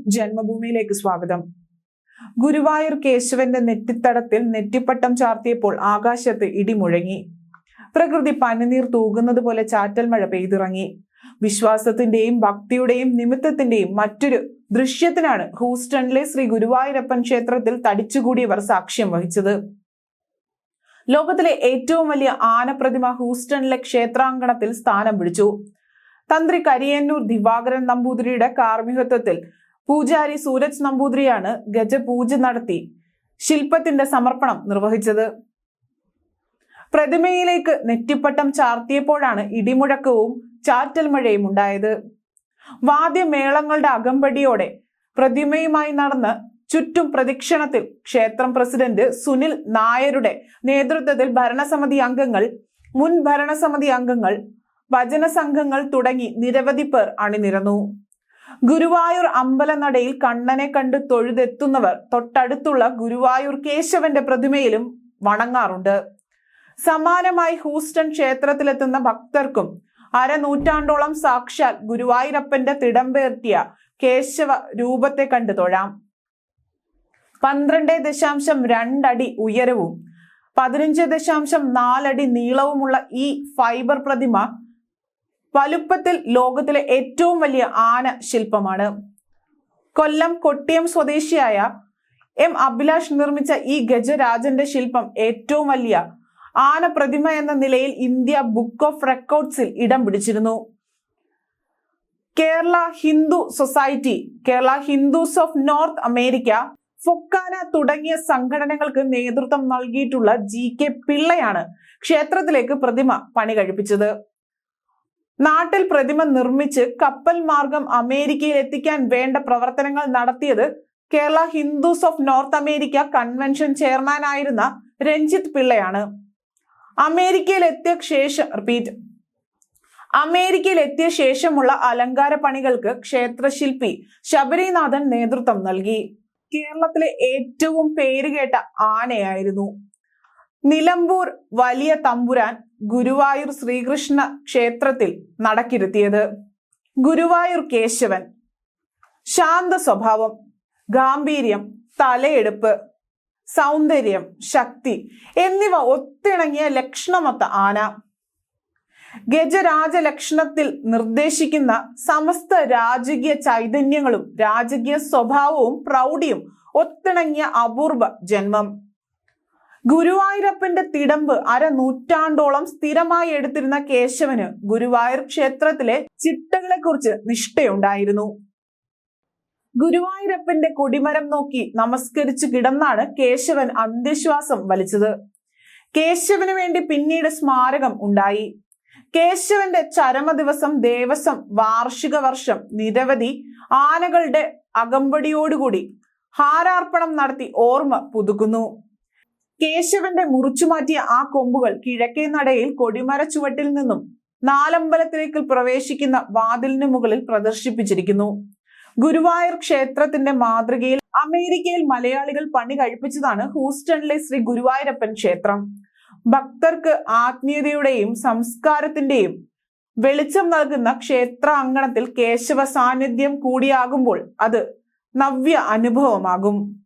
ജന്മഭൂമിയിലേക്ക് സ്വാഗതം. ഗുരുവായൂർ കേശവന്റെ നെറ്റിത്തടത്തിൽ നെറ്റിപ്പട്ടം ചാർത്തിയപ്പോൾ ആകാശത്ത് ഇടിമുഴങ്ങി. പ്രകൃതി പനിനീർ തൂകുന്നത് പോലെ ചാറ്റൽ മഴ പെയ്തിറങ്ങി. വിശ്വാസത്തിന്റെയും ഭക്തിയുടെയും നിമിത്തത്തിന്റെയും മറ്റൊരു ദൃശ്യത്തിനാണ് ഹൂസ്റ്റണിലെ ശ്രീ ഗുരുവായൂരപ്പൻ ക്ഷേത്രത്തിൽ തടിച്ചുകൂടിയവർ സാക്ഷ്യം വഹിച്ചത്. ലോകത്തിലെ ഏറ്റവും വലിയ ആനപ്രതിമ ഹൂസ്റ്റണിലെ ക്ഷേത്രാങ്കണത്തിൽ സ്ഥാനം പിടിച്ചു. തന്ത്രി കരിയന്നൂർ ദിവാകരൻ നമ്പൂതിരിയുടെ കാർമ്മികത്വത്തിൽ പൂജാരി സൂരജ് നമ്പൂതിരിയാണ് ഗജപൂജ നടത്തി ശില്പത്തിന്റെ സമർപ്പണം നിർവഹിച്ചത്. പ്രതിമയിലേക്ക് നെറ്റിപ്പട്ടം ചാർത്തിയപ്പോഴാണ് ഇടിമുഴക്കവും ചാറ്റൽ മഴയും ഉണ്ടായത്. വാദ്യമേളങ്ങളുടെ അകമ്പടിയോടെ പ്രതിമയുമായി നടന്ന് ചുറ്റും പ്രദക്ഷിണത്തിൽ ക്ഷേത്രം പ്രസിഡന്റ് സുനിൽ നായരുടെ നേതൃത്വത്തിൽ ഭരണസമിതി അംഗങ്ങൾ, മുൻ ഭരണസമിതി അംഗങ്ങൾ, ഭജന സംഘങ്ങൾ തുടങ്ങി നിരവധി പേർ അണിനിരന്നു. ഗുരുവായൂർ അമ്പലനടയിൽ കണ്ണനെ കണ്ട് തൊഴുതെത്തുന്നവർ തൊട്ടടുത്തുള്ള ഗുരുവായൂർ കേശവന്റെ പ്രതിമയിലും വണങ്ങാറുണ്ട്. സമാനമായി ഹൂസ്റ്റൺ ക്ഷേത്രത്തിലെത്തുന്ന ഭക്തർക്കും അരനൂറ്റാണ്ടോളം സാക്ഷാൽ ഗുരുവായൂരപ്പന്റെ തിടമ്പേറ്റിയ കേശവ രൂപത്തെ കണ്ടു തൊഴാം. 12.2 അടി ഉയരവും 15.4 അടി നീളവുമുള്ള ഈ ഫൈബർ പ്രതിമ വലുപ്പത്തിൽ ലോകത്തിലെ ഏറ്റവും വലിയ ആന ശില്പമാണ്. കൊല്ലം കൊട്ടിയം സ്വദേശിയായ എം അഭിലാഷ് നിർമ്മിച്ച ഈ ഗജരാജന്റെ ശില്പം ഏറ്റവും വലിയ ആന പ്രതിമ എന്ന നിലയിൽ ഇന്ത്യ ബുക്ക് ഓഫ് റെക്കോർഡ്സിൽ ഇടം പിടിച്ചിരുന്നു. Kerala Hindu society, Kerala Hindus of north America, FOKANA തുടങ്ങിയ സംഘടനകൾക്ക് നേതൃത്വം നൽകിയിട്ടുള്ള GK പിള്ളയാണ് ക്ഷേത്രത്തിലേക്ക് പ്രതിമ പണി കഴിപ്പിച്ചത്. നാട്ടിൽ പ്രതിമ നിർമ്മിച്ച് കപ്പൽ മാർഗം അമേരിക്കയിൽ എത്തിക്കാൻ വേണ്ട പ്രവർത്തനങ്ങൾ നടത്തിയത് Kerala Hindus of north America convention chairman ആയിരുന്ന രഞ്ജിത്ത് പിള്ളയാണ്. അമേരിക്കയിൽ എത്തിയ ശേഷമുള്ള അലങ്കാര പണികൾക്ക് ക്ഷേത്രശില്പി ശബരിനാഥൻ നേതൃത്വം നൽകി. കേരളത്തിലെ ഏറ്റവും പേരുകേട്ട ആനയായിരുന്നു നിലമ്പൂർ വലിയ തമ്പുരാൻ ഗുരുവായൂർ ശ്രീകൃഷ്ണ ക്ഷേത്രത്തിൽ നടക്കിരുത്തിയത്. ഗുരുവായൂർ കേശവൻ ശാന്ത സ്വഭാവം, ഗാംഭീര്യം, തലയെടുപ്പ്, സൗന്ദര്യം, ശക്തി എന്നിവ ഒത്തിണങ്ങിയ ലക്ഷണമൊത്ത ആന. ഗജരാജ ലക്ഷണത്തിൽ നിർദ്ദേശിക്കുന്ന സമസ്ത രാജകീയ ചൈതന്യങ്ങളും രാജകീയ സ്വഭാവവും പ്രൗഢിയും ഒത്തിണങ്ങിയ അപൂർവ ജന്മം. ഗുരുവായൂരപ്പന്റെ തിടമ്പ് അരനൂറ്റാണ്ടോളം സ്ഥിരമായി എടുത്തിരുന്ന കേശവന് ഗുരുവായൂർ ക്ഷേത്രത്തിലെ ചിട്ടകളെ കുറിച്ച് നിഷ്ഠയുണ്ടായിരുന്നു. ഗുരുവായൂരപ്പന്റെ കൊടിമരം നോക്കി നമസ്കരിച്ചു കിടന്നാണ് കേശവൻ അന്ത്യശ്വാസം വലിച്ചത്. കേശവന് വേണ്ടി പിന്നീട് സ്മാരകം ഉണ്ടായി. കേശവന്റെ ചരമ ദിവസം ദേവസ്വം വാർഷിക വർഷം നിരവധി ആനകളുടെ അകമ്പടിയോടുകൂടി ഹാരാർപ്പണം നടത്തി ഓർമ്മ പുതുക്കുന്നു. കേശവന്റെ മുറിച്ചുമാറ്റിയ ആ കൊമ്പുകൾ കിഴക്കേ നടയിൽ കൊടിമര ചുവട്ടിൽ നിന്നും നാലമ്പലത്തിലേക്ക് പ്രവേശിക്കുന്ന വാതിലിന് മുകളിൽ പ്രദർശിപ്പിച്ചിരിക്കുന്നു. ഗുരുവായൂർ ക്ഷേത്രത്തിന്റെ മാതൃകയിൽ അമേരിക്കയിൽ മലയാളികൾ പണി കഴിപ്പിച്ചതാണ് ഹൂസ്റ്റണിലെ ശ്രീ ഗുരുവായൂരപ്പൻ ക്ഷേത്രം. ഭക്തർക്ക് ആത്മീയതയുടെയും സംസ്കാരത്തിന്റെയും വെളിച്ചം നൽകുന്ന ക്ഷേത്ര അങ്കണത്തിൽ കേശവ സാന്നിധ്യം കൂടിയാകുമ്പോൾ അത് നവ്യ അനുഭവമാകും.